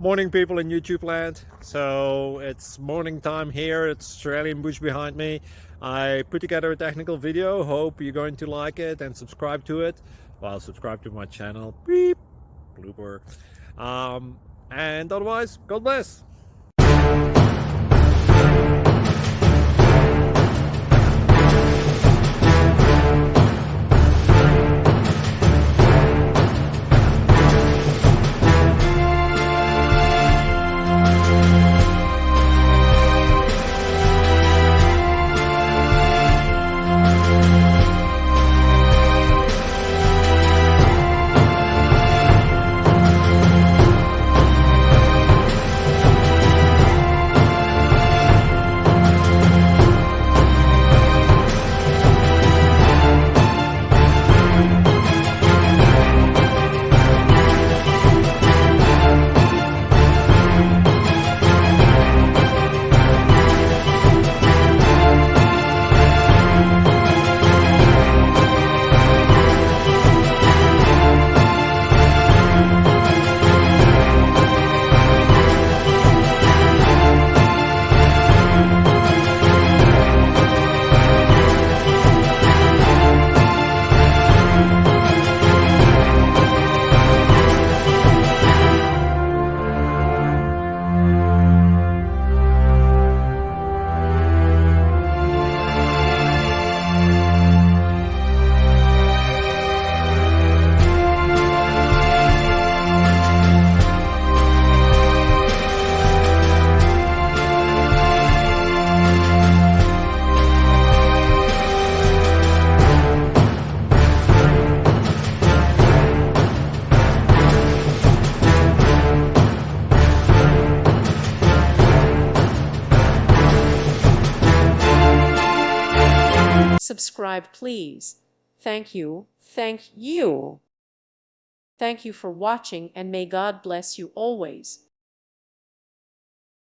Morning, people in YouTube land. So it's morning time here. It's Australian bush behind me. I put together a technical video. Hope you're going to like it and subscribe to it. Well, subscribe to my channel. Beep. Blooper. And otherwise, God bless. Subscribe, please. Thank you. Thank you. Thank you for watching, and may God bless you always.